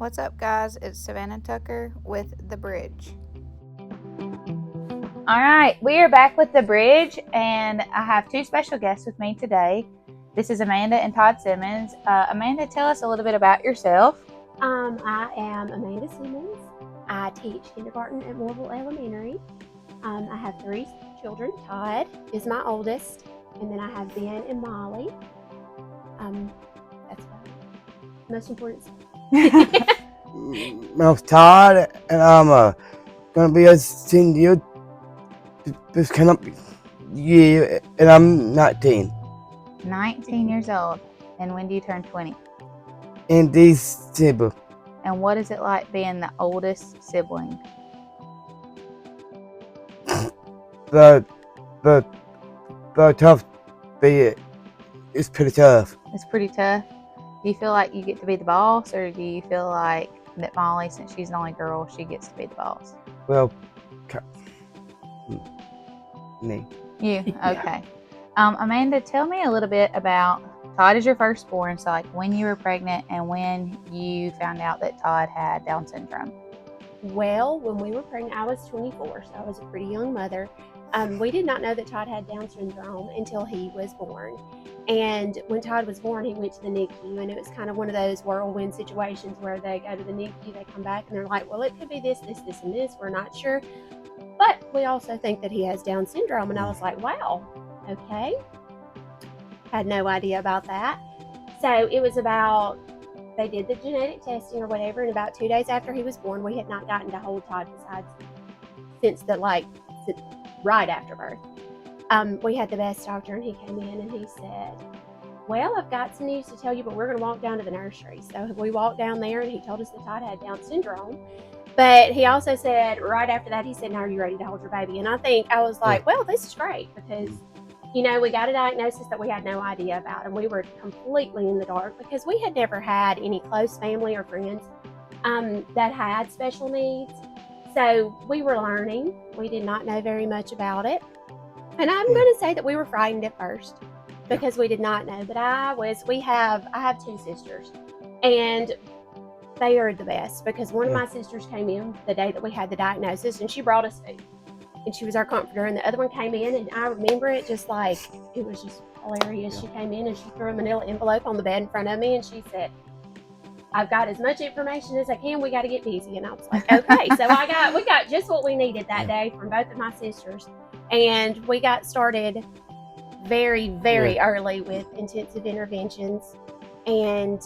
What's up, guys? It's Savannah Tucker with The Bridge. All right, we are back with The Bridge, and I have two special guests with me today. This is Amanda and Todd Simmons. Amanda, tell us a little bit about yourself. I am Amanda Simmons. I teach kindergarten at Morville Elementary. I have three children. Todd is my oldest, and then I have Ben and Molly. That's about it. Most important. I'm Todd, and I'm gonna be a senior this coming year, and I'm 19. 19 years old. And when do you turn 20? In December. And what is it like being the oldest sibling? The tough bit is pretty tough. It's pretty tough. Do you feel like you get to be the boss, or do you feel like that Molly, since she's the only girl, she gets to be the boss? Well, me. You? Okay. Amanda, tell me a little bit about Todd is your firstborn, so like when you were pregnant and when you found out that Todd had Down syndrome. Well, when we were pregnant, I was 24, so I was a pretty young mother. We did not know that Todd had Down syndrome until he was born. And when Todd was born, he went to the NICU, and it was kind of one of those whirlwind situations where they go to the NICU, they come back, and they're like, well, it could be this, and this. We're not sure. But we also think that he has Down syndrome. And I was like, wow, okay. Had no idea about that. So it was about, they did the genetic testing or whatever, and about 2 days after he was born, we had not gotten to hold Todd since right after birth. We had the best doctor, and he came in and he said, well, I've got some news to tell you, but we're going to walk down to the nursery. So we walked down there, and he told us that Todd had Down syndrome. But he also said, right after that, he said, now are you ready to hold your baby? And I was like, well, this is great, because, we got a diagnosis that we had no idea about, and we were completely in the dark because we had never had any close family or friends that had special needs. So we were learning. We did not know very much about it. And I'm going to say that we were frightened at first because we did not know. But I have two sisters, and they are the best, because one of my sisters came in the day that we had the diagnosis, and she brought us food, and she was our comforter. And the other one came in, and I remember it just like it was just hilarious. She came in and she threw a manila envelope on the bed in front of me, and she said, I've got as much information as I can. We got to get busy. And I was like, okay. So we got just what we needed that day from both of my sisters. And we got started very, very early with intensive interventions and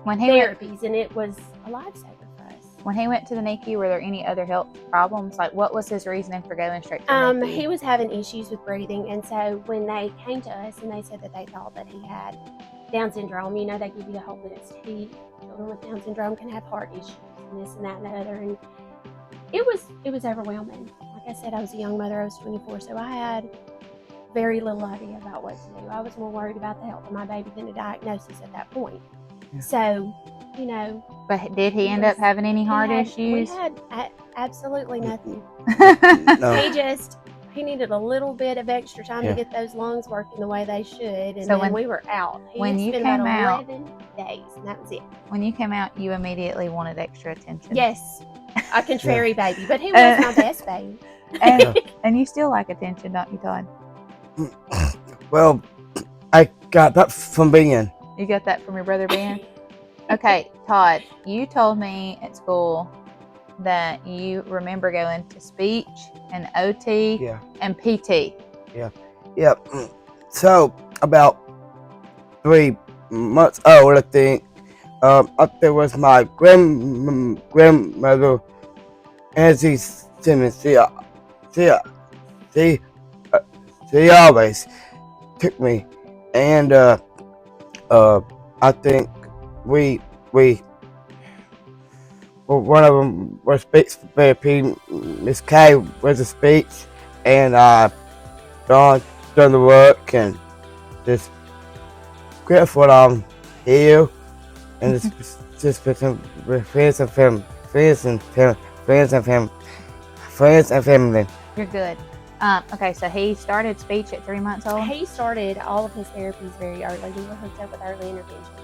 therapies. And it was a lifesaver for us. When he went to the NICU, were there any other health problems? Like, what was his reasoning for going straight to the NICU? He was having issues with breathing. And so when they came to us and they said that they thought that he had Down syndrome, they give you the whole list. Children with Down syndrome can have heart issues and this and that and the other. And it was overwhelming. Like I said, I was a young mother. I was 24, so I had very little idea about what to do. I was more worried about the health of my baby than a diagnosis at that point. Yeah. So, But did he end up having any heart issues? We had absolutely nothing. No. He needed a little bit of extra time to get those lungs working the way they should, and so then we were out. When you came out, 11 days, and that was it. When you came out, you immediately wanted extra attention. Yes, a contrary baby, but he was my best baby. And you still like attention, don't you, Todd? Well, I got that from Ben. You got that from your brother Ben? Okay, Todd, you told me at school that you remember going to speech and OT and PT. Yeah. So about 3 months old, I think. Up there was my grandmother, Nancy Simmons. She always took me, and I think we one of them was speech therapy. Miss Kay was a speech, and done the work, and just grateful I'm here, and just with some friends and family. You're good. Okay, so he started speech at 3 months old? He started all of his therapies very early. We were hooked up with early intervention.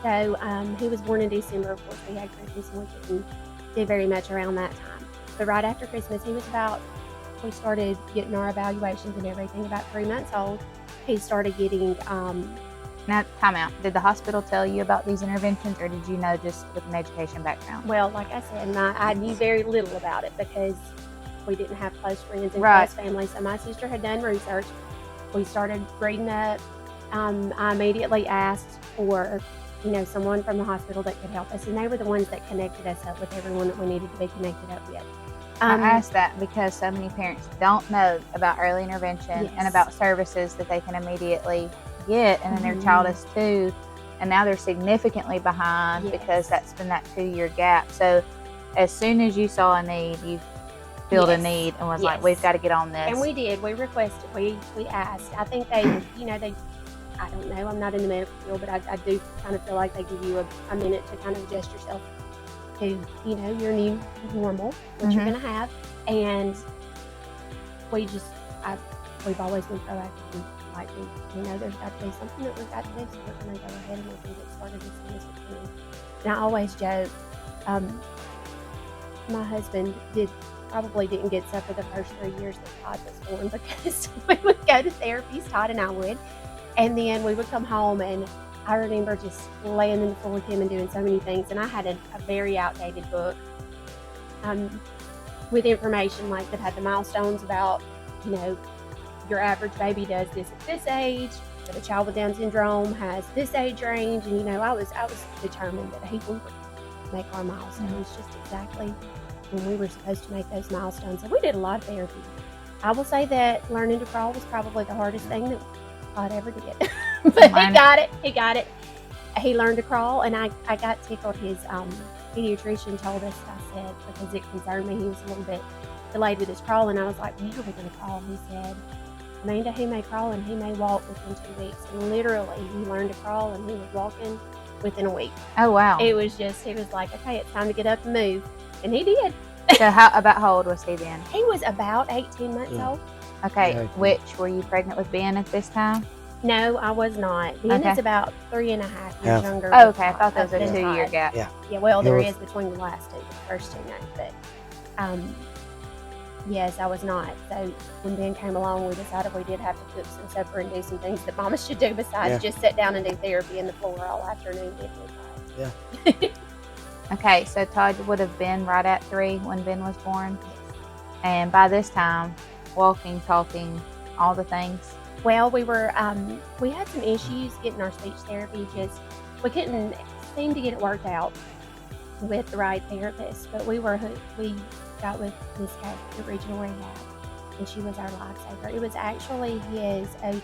So he was born in December. Of course, we had Christmas, and we couldn't do very much around that time. But right after Christmas, we started getting our evaluations and everything. About 3 months old, he started getting. Now, time out. Did the hospital tell you about these interventions, or did you know just with an education background? Well, like I said, I knew very little about it because we didn't have close friends and Right. close family. So my sister had done research. We started reading up. I immediately asked for, someone from the hospital that could help us, and they were the ones that connected us up with everyone that we needed to be connected up with. I asked that because so many parents don't know about early intervention and about services that they can immediately get, and then their child is 2, and now they're significantly behind because that's been that 2-year gap. So as soon as you saw a need, you filled a need and was like, we've got to get on this. And we did. We requested. We asked. I think they, I don't know. I'm not in the medical field, but I do kind of feel like they give you a minute to kind of adjust yourself to, your new normal, what you're going to have. And we've always been proactive. Like, there's got to be something that we've got to do, so we're going to go ahead and we're going to get started as soon as we can. And I always joke, my husband probably didn't get supper the first 3 years that Todd was born, because we would go to therapies, Todd and I would, and then we would come home, and I remember just laying in the floor with him and doing so many things. And I had a very outdated book with information like that had the milestones about, your average baby does this at this age, but a child with Down syndrome has this age range. And, I was determined that he would make our milestones just exactly when we were supposed to make those milestones. And we did a lot of therapy. I will say that learning to crawl was probably the hardest thing that Todd ever did. But he got it. He learned to crawl, and I got tickled. His pediatrician told us, I said, because it concerned me, he was a little bit delayed with his crawl, and I was like, when are we going to crawl? He said, Amanda, he may crawl and he may walk within 2 weeks. And literally, he learned to crawl and he was walking within a week. Oh, wow. He was like, okay, it's time to get up and move. And he did. So how old was he then? He was about 18 months old. Okay, were you pregnant with Ben at this time? No, I was not. Ben is about 3.5 years younger. Oh, okay. I thought there was a 2-year gap. Yeah, well, there is between the last two, the first 2 no. But yes, I was not. So when Ben came along, we decided we did have to cook some supper and do some things that Mama should do besides just sit down and do therapy in the floor all afternoon. Yeah. Okay, so Todd would have been right at 3 when Ben was born. And by this time, walking, talking, all the things. Well, we had some issues getting our speech therapy. We couldn't seem to get it worked out with the right therapist. But we got with Miss K, the regional rehab, and she was our lifesaver. It was actually his OT.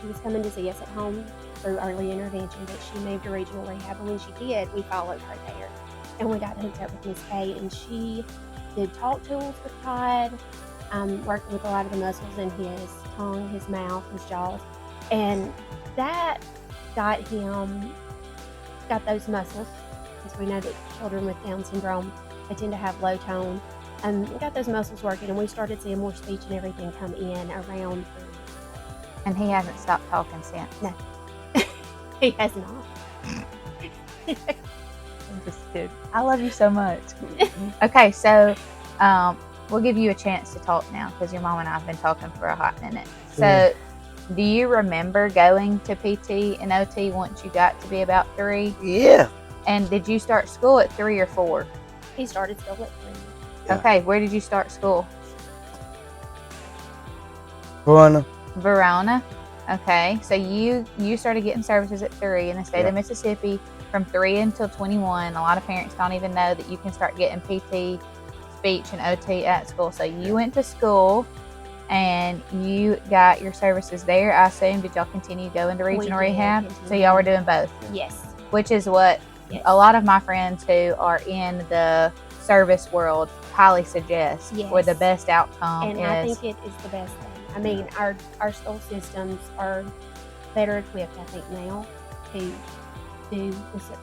She was coming to see us at home through early intervention, but she moved to regional rehab, and when she did, we followed her there, and we got hooked up with Miss K, and she did talk tools with Todd, working with a lot of the muscles in his tongue, his mouth, his jaws, and that got those muscles, because we know that children with Down syndrome, they tend to have low tone, and we got those muscles working, and we started seeing more speech and everything come in around. And he hasn't stopped talking since. No. He has not. I'm just kidding. I love you so much. Okay, so we'll give you a chance to talk now, because your mom and I have been talking for a hot minute. So do you remember going to PT and OT once you got to be about 3? Yeah. And did you start school at 3 or 4? He started school at 3. Yeah. Okay, where did you start school? Verona. Okay, so you started getting services at 3 in the state of Mississippi from 3 until 21. A lot of parents don't even know that you can start getting PT, speech, and OT at school. So you went to school and you got your services there. I assume, did y'all continue going to regional rehab? So y'all were doing both? Yes. Which is what a lot of my friends who are in the service world highly suggest for the best outcome. And I think it is the best thing. I mean, our school systems are better equipped, I think, now to do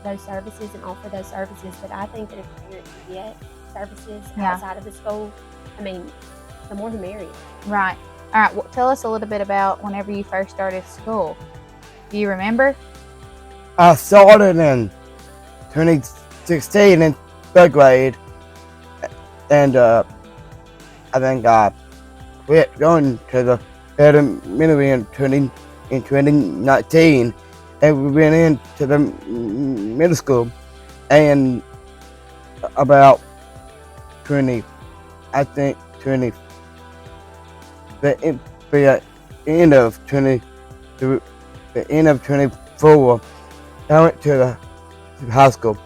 those services and offer those services. But I think that if a parent can get services outside of the school, I mean, the more the merrier. Right. All right. Well, tell us a little bit about whenever you first started school. Do you remember? I started in 2016 in third grade, and I think I quit going to the elementary in 2019, and we went into the middle school, and about 20, I think 20, the end of 20, the end of 24, I went to the high school.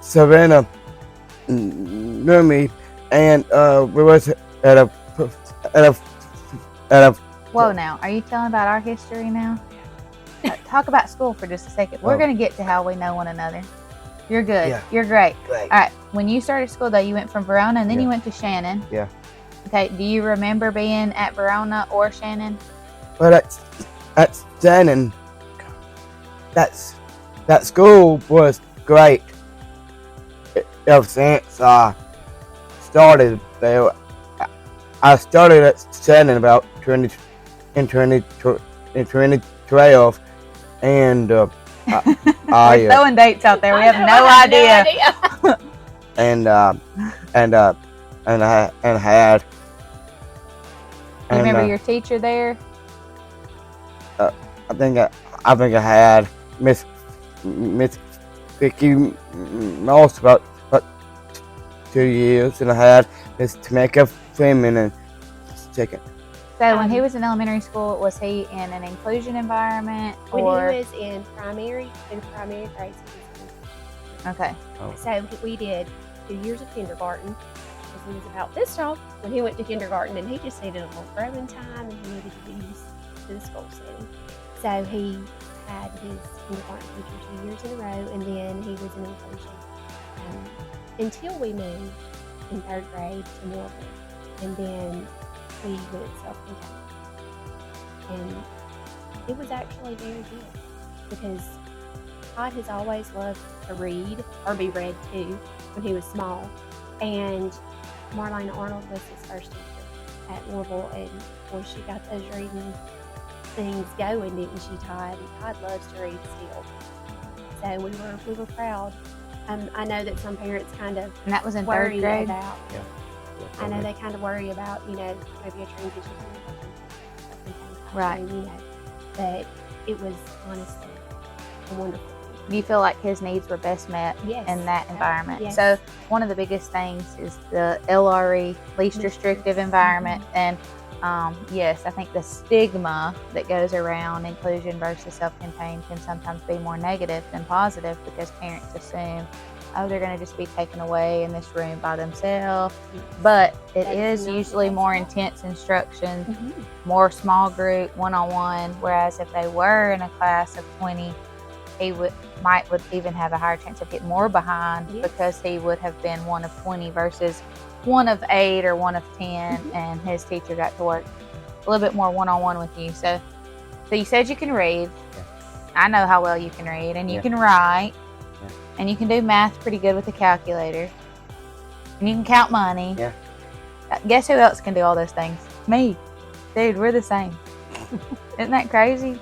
Savannah knew me, and we was at a Whoa, now, are you telling about our history now? Talk about school for just a second. We're going to get to how we know one another. You're good. Yeah. You're great. Great. All right. When you started school, though, you went from Verona, and then you went to Shannon. Yeah. Okay. Do you remember being at Verona or Shannon? Well, at Shannon, that school was great. Ever since I started there, I started at Shannon about 2012, and We're I throwing dates out there. We have no idea. and had. You remember your teacher there? I think I had Miss Vicky Moss about 2 years, and I had Miss Tameka Freeman and second. So when he was in elementary school, was he in an inclusion environment? When Or he was in primary grades, he was in okay. So we did 2 years of kindergarten, because he was about this tall when he went to kindergarten, and he just needed a little growing time, and he needed to be used to the school setting. So he had his kindergarten teacher 2 years in a row, and then he was in inclusion until we moved in third grade to Morgan, and then we went self-contained. And it was actually very good, because Todd has always loved to read, or be read to, when he was small. And Marlena Arnold was his first teacher at Louisville, and of course she got those reading things going, didn't she, Todd? And Todd loves to read still. So we were proud. I know that some parents kind of And that was in worry third grade? about. Yeah. I know they kind of worry about, maybe a transition to Right. but it was honestly a wonderful thing. Do you feel like his needs were best met Yes. in that environment? Yes. So one of the biggest things is the LRE, least restrictive environment. And yes, I think the stigma that goes around inclusion versus self-contained can sometimes be more negative than positive, because parents assume, oh, they're going to just be taken away in this room by themselves. But it is usually more intense instruction, more small group, one-on-one, whereas if they were in a class of 20, he might even have a higher chance of getting more behind, because he would have been one of 20 versus one of 8 or one of 10, and his teacher got to work a little bit more one-on-one with you. So you said you can read. Yeah. I know how well you can read, and you can write, and you can do math pretty good with a calculator, and you can count money. Yeah. Guess who else can do all those things? Me. Dude, we're the same. Isn't that crazy?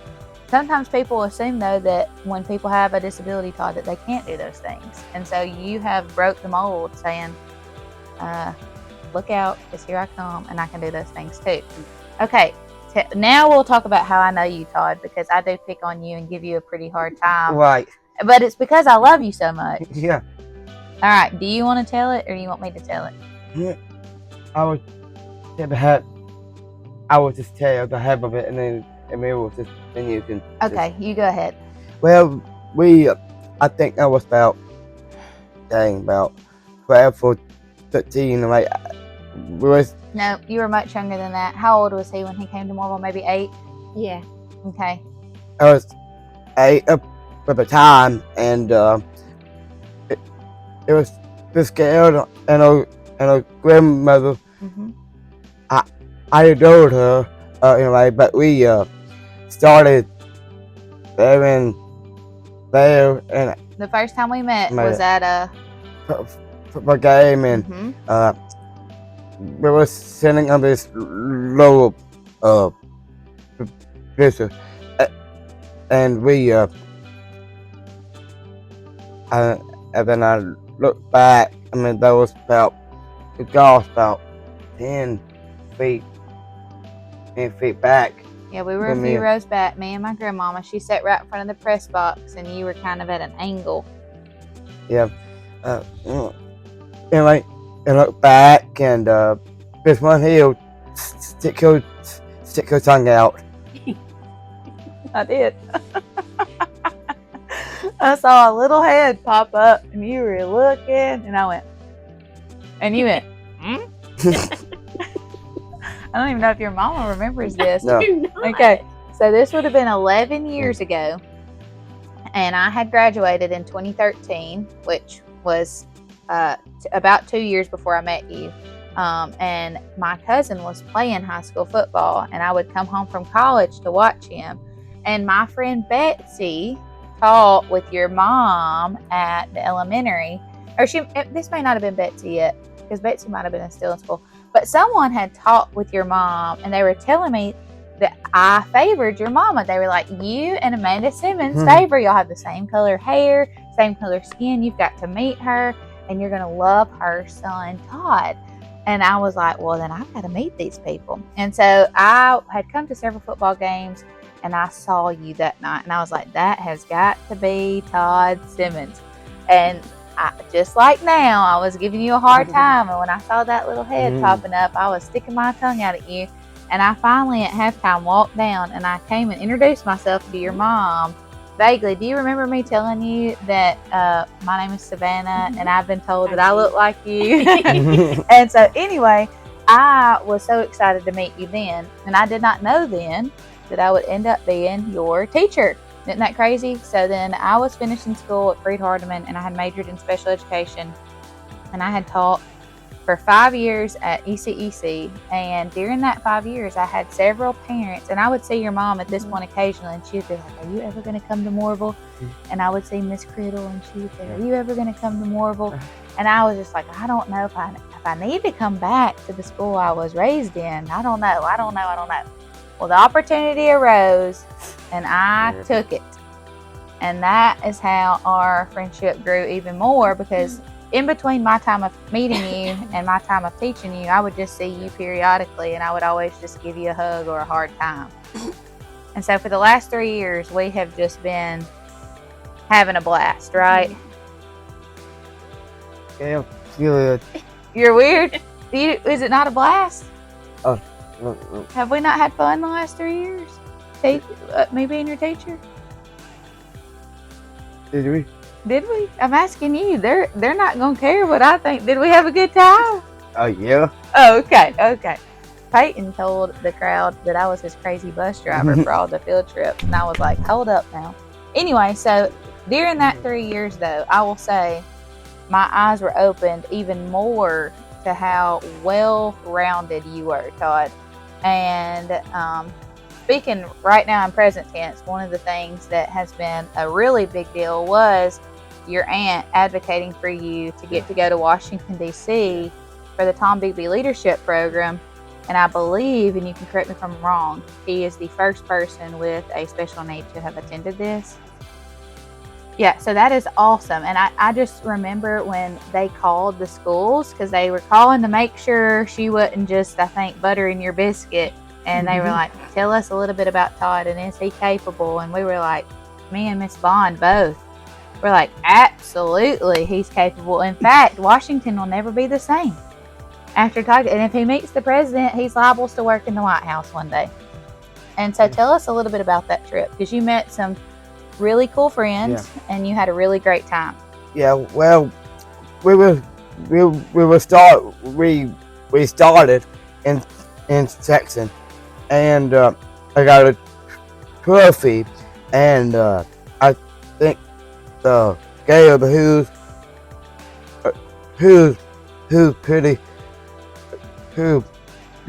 Sometimes people assume, though, that when people have a disability, Todd, that they can't do those things. And so you have broke the mold, saying, look out, because here I come, and I can do those things too. Okay, now we'll talk about how I know you, Todd, because I do pick on you and give you a pretty hard time. Right. But it's because I love you so much. Yeah. All right, do you want to tell it, or do you want me to tell it? Yeah. I would just tell the half of it, and then you can. Okay, you go ahead. Well, I think I was about 12 or 13. Like, No, you were much younger than that. How old was he when he came to Morville? Maybe 8? Yeah. Okay. I was 8 at the time, and it was this girl and a grandmother. I adored her, anyway, but we started there, and The first time we met was at a football game, and we were sitting on this low visit, and we and then I looked back. I mean, there was about the golf about 10 feet, 10 feet back. Yeah, we were a few rows back. Me and my grandmama. She sat right in front of the press box, and you were kind of at an angle. Yeah. Anyway, and look back, and this one here stick your tongue out. I did. I saw a little head pop up, and you were looking, and I went, and you went, hmm? I don't even know if your mama remembers this. No. Okay, so this would have been 11 years ago, and I had graduated in 2013, which was about 2 years before I met you. And my cousin was playing high school football, and I would come home from college to watch him. And my friend Betsy taught with your mom at the elementary, or this may not have been Betsy yet, because Betsy might have been still in school, but someone had taught with your mom, and they were telling me that I favored your mama. They were like, you and Amanda Simmons favor. Y'all have the same color hair, same color skin. You've got to meet her, and you're going to love her son, Todd. And I was like, well, then I've got to meet these people. And so I had come to several football games, and I saw you that night, and I was like, that has got to be Todd Simmons. And just like now, I was giving you a hard time, and when I saw that little head popping up, I was sticking my tongue out at you. And I finally, at halftime, walked down, and I came and introduced myself to your mom. Vaguely, do you remember me telling you that my name is Savannah, and I've been told that I look like you? And so anyway, I was so excited to meet you then, and I did not know then that I would end up being your teacher. Isn't that crazy? So then I was finishing school at Freed Hardeman, and I had majored in special education, and I had taught for 5 years at ECEC. And during that 5 years, I had several parents, and I would see your mom at this point occasionally, and she would be like, are you ever going to come to Moorville? And I would see Miss Criddle, and she would say, are you ever going to come to Moorville? And I was just like, I don't know if I need to come back to the school I was raised in. I don't know. Well, the opportunity arose, and I took it. And that is how our friendship grew even more, because in between my time of meeting you and my time of teaching you, I would just see you periodically, and I would always just give you a hug or a hard time. And so for the last 3 years, we have just been having a blast, right? Yeah, good. You're weird? Is it not a blast? Oh. Have we not had fun the last 3 years? Me being your teacher? Did we? Did we? I'm asking you. They're not gonna care what I think. Did we have a good time? Oh yeah. Oh, okay. Peyton told the crowd that I was his crazy bus driver for all the field trips, and I was like, hold up now. Anyway, so during that 3 years, though, I will say my eyes were opened even more to how well-rounded you were, Todd. And speaking right now in present tense, one of the things that has been a really big deal was your aunt advocating for you to get to go to Washington, D.C. for the Tom Bigby Leadership Program. And I believe, and you can correct me if I'm wrong, he is the first person with a special need to have attended this. Yeah, so that is awesome. And I just remember when they called the schools, because they were calling to make sure she wasn't just, I think, buttering your biscuit. And they were like, tell us a little bit about Todd, and is he capable? And we were like, me and Miss Bond both. We're like, absolutely, he's capable. In fact, Washington will never be the same after Todd. And if he meets the president, he's liable to work in the White House one day. And so tell us a little bit about that trip, because you met some really cool friends, and you had a really great time. Yeah, well, we started in Texas, and I got a trophy, and I think the girl who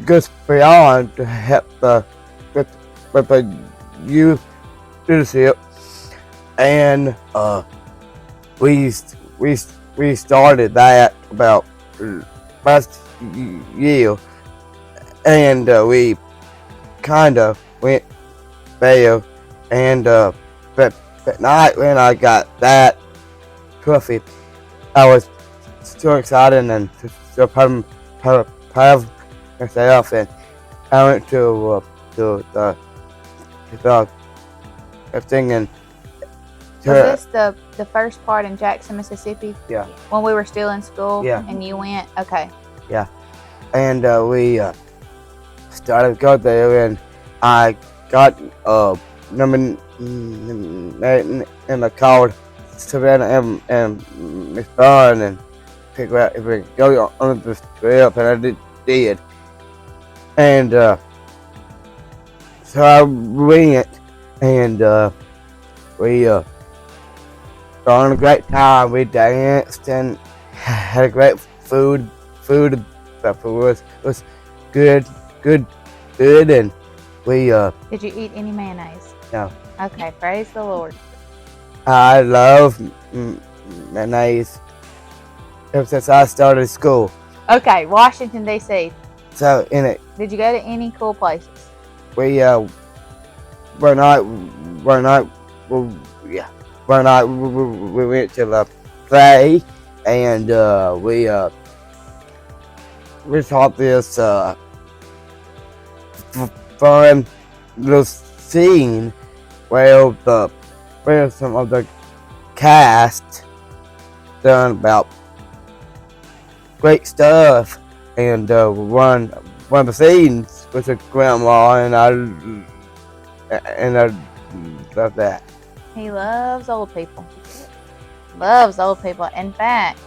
goes beyond to help with the youth leadership. And we started that about last year, and we kind of went there. And that night when I got that trophy. I was so excited and so proud of myself, and I went to the thing and Was this the first part in Jackson, Mississippi? Yeah. When we were still in school? Yeah. And you went? Okay. and we started to go there, and I got number and I called Savannah and Miss Bond and figure out if we could go on this trip, and I did. And so I went, and we got on a great time. We danced and had a great food stuff. It was good, and we Did you eat any mayonnaise? No. Okay, praise the Lord. I love mayonnaise ever since I started school. Okay, Washington, D.C. So in it, Did you go to any cool places? we one night we went to the play, and we saw this fun little scene where some of the cast done about great stuff, and one of the scenes was a grandma, and I love that. He loves old people. Loves old people. In fact,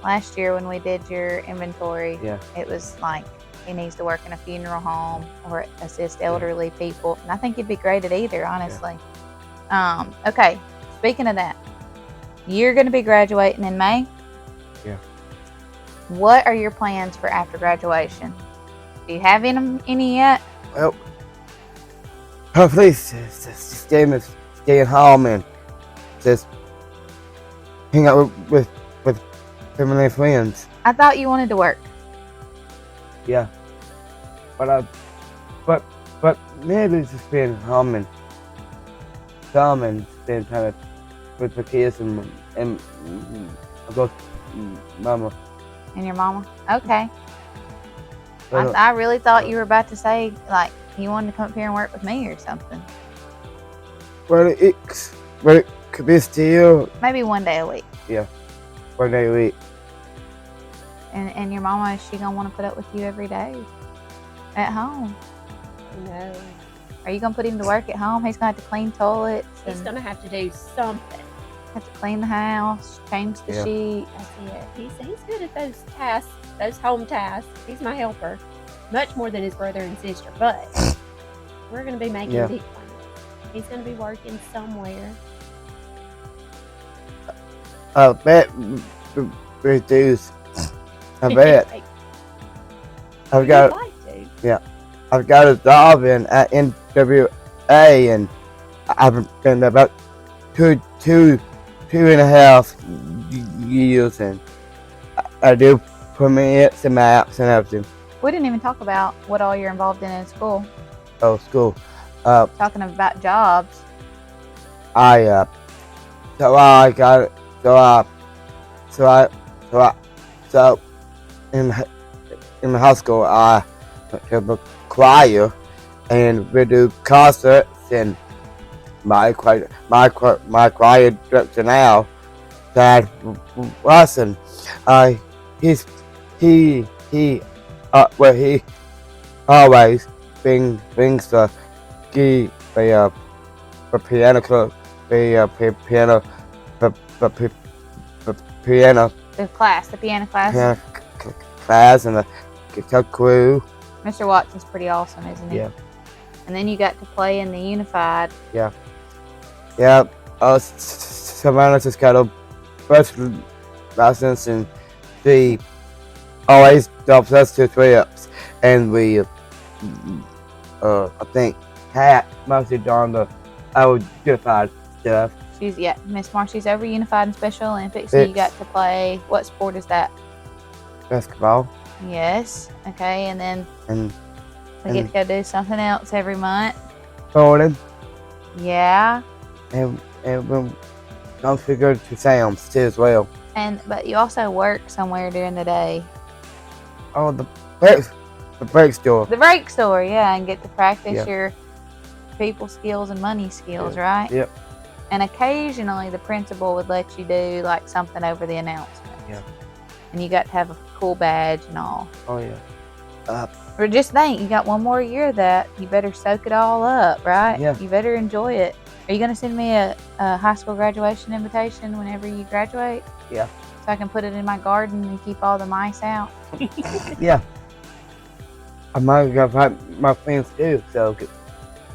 last year when we did your inventory, Yeah. it was like he needs to work in a funeral home or assist elderly people. And I think he'd be great at either, honestly. Okay, speaking of that, you're going to be graduating in May. Yeah. What are your plans for after graduation? Do you have any yet? Well, hopefully stay at home and just hang out with family and friends. I thought you wanted to work. Yeah, but maybe just being home and spend time with the kids and of course mama. And your mama? Okay. But, I really thought you were about to say, like, you wanted to come up here and work with me or something. well, it could be still Maybe one day a week. 1 day a week. And your mama, is she going to want to put up with you every day at home? No, Are you going to put him to work at home? He's going to have to clean toilets he's and gonna have to do something. have to clean the house, change the Yeah. sheet. That's it. He's good at those tasks, those home tasks. He's my helper, much more than his brother and sister. But we're gonna be making Yeah. big money. He's gonna be working somewhere. I bet reduce. I bet I've got Like to. I've got a job at NWA, and I've been about two and a half years, and I do permits and maps and everything. We didn't even talk about what all you're involved in school. Oh, school. Talking about jobs. So in high school I went to the choir, and we do concerts, and my choir director now, Dad Watson, he always brings the piano club, piano The piano class. class, and the guitar crew. Mr. Watson's pretty awesome, isn't he? Yeah. And then you got to play in the Unified. Yeah. Savannah just got a first license, and she always drops us to trips, and we I think Kat mostly done the Unified stuff. She's Miss Marcy's over Unified and Special Olympics. So you got to play. What sport is that? Basketball. Yes. Okay, and then And we get to go do something else every month. bowling, Yeah. and when don't forget to Sam's too as well. But you also work somewhere during the day. Oh, the break store. The brake store, yeah, and get to practice Yeah. your people skills and money skills, right? Yep. And occasionally the principal would let you do like something over the announcement. Yeah. And you got to have a cool badge and all. Oh yeah. Or just think, you got one more year of that. You better soak it all up, right? Yeah. You better enjoy it. Are you going to send me a high school graduation invitation whenever you graduate? Yeah. So I can put it in my garden and keep all the mice out? Yeah. I might have my friends too, so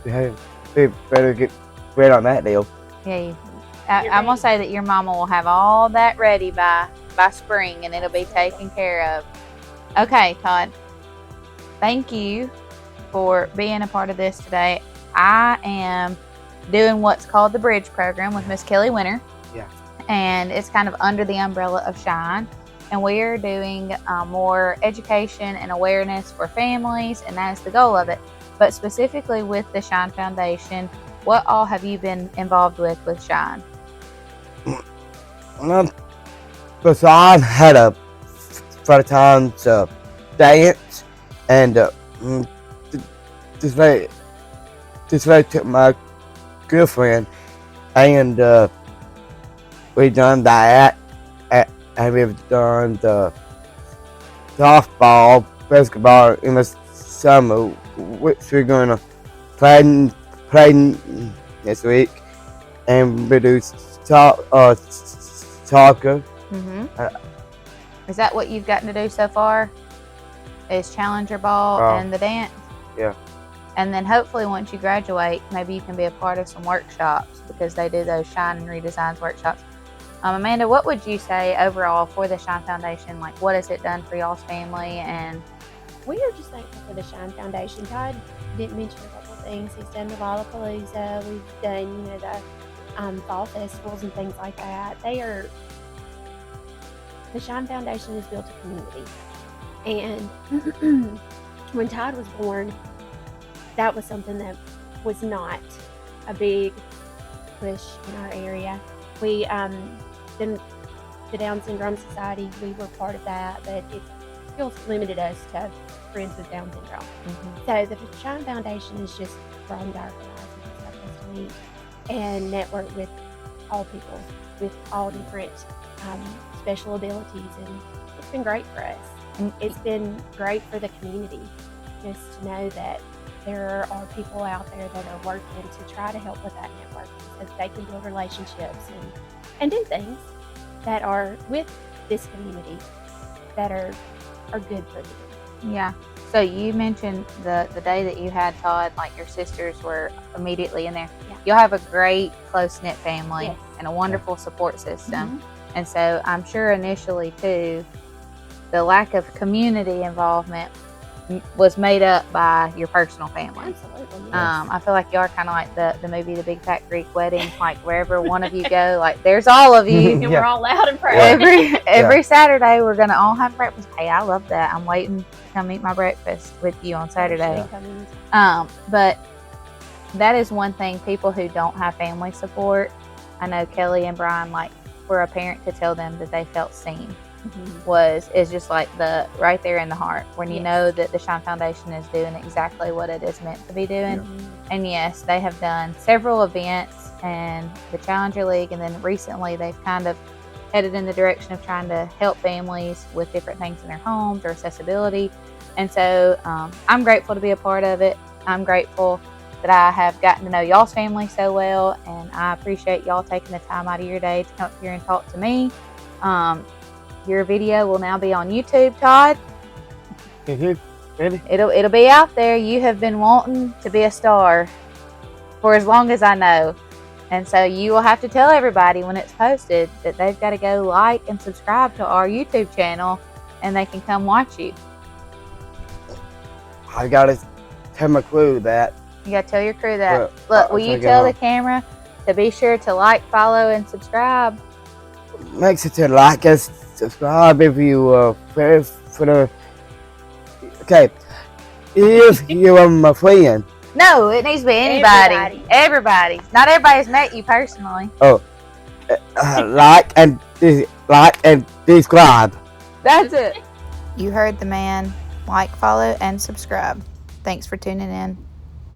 we better get ready on that deal. Yeah. I'm going to say that your mama will have all that ready by spring, and it'll be taken care of. Okay, Todd. Thank you for being a part of this today. I am doing what's called the Bridge Program with Miss Kelly Winter. Yeah. And it's kind of under the umbrella of Shine. And we are doing more education and awareness for families, and that is the goal of it. But specifically with the Shine Foundation, what all have you been involved with Shine? So I had a time to dance, and just like took my girlfriend, and we done that, and we've done the softball, basketball in the summer, which we're gonna play this week, and we do soccer. Mm-hmm. Is that what you've gotten to do so far? Is Challenger Ball and the dance? Yeah. And then hopefully once you graduate, maybe you can be a part of some workshops, because they do those Shine and Redesigns workshops. Amanda, what would you say overall for the Shine Foundation? Like, what has it done for y'all's family? And we are just thankful for the Shine Foundation. Todd didn't mention a couple of things. He's done the Lollapalooza. We've done, the fall festivals and things like that. The Shine Foundation has built a community. And when Todd was born, that was something that was not a big push in our area. We, then the Down Syndrome Society, we were part of that, but it still limited us to friends with Down syndrome. mm-hmm. So the Shine Foundation has just broadened our horizons and stuff us to meet and network with all people with all different special abilities, and it's been great for us. And it's been great for the community just to know that there are people out there that are working to try to help with that network, so that they can build relationships and do things that are with this community that are good for them. Yeah. So you mentioned the day that you had Todd, like your sisters were immediately in there. Yeah. You'll have a great close-knit family. Yes. And a wonderful support system. Mm-hmm. And so I'm sure initially too, the lack of community involvement was made up by your personal family. Absolutely. Yes. I feel like you are kind of like the movie The Big Fat Greek Wedding. Like wherever one of you go, like there's all of you. And we're all loud and proud. Every Saturday we're gonna all have breakfast. Hey, I love that. I'm waiting to come eat my breakfast with you on Saturday. But that is one thing. People who don't have family support, I know Kelly and Brian, like for a parent to tell them that they felt seen, is just like the right there in the heart when you know that the Shine Foundation is doing exactly what it is meant to be doing. And yes, they have done several events and the Challenger League, and then recently they've kind of headed in the direction of trying to help families with different things in their homes or accessibility. And so I'm grateful to be a part of it. I'm grateful that I have gotten to know y'all's family so well, and I appreciate y'all taking the time out of your day to come up here and talk to me. Your video will now be on YouTube, Todd. Really? It'll be out there. You have been wanting to be a star for as long as I know, and so you will have to tell everybody when it's posted that they've got to go like and subscribe to our YouTube channel, and they can come watch you. I gotta tell my crew that. You gotta tell your crew that. Well, Look, will you tell the camera to be sure to like, follow, and subscribe? Make sure to like us, subscribe if you for the. Okay, if you are my friend. No, it needs to be anybody. Everybody. Not everybody's met you personally. Oh, like and subscribe. That's it. You heard the man. Like, follow, and subscribe. Thanks for tuning in.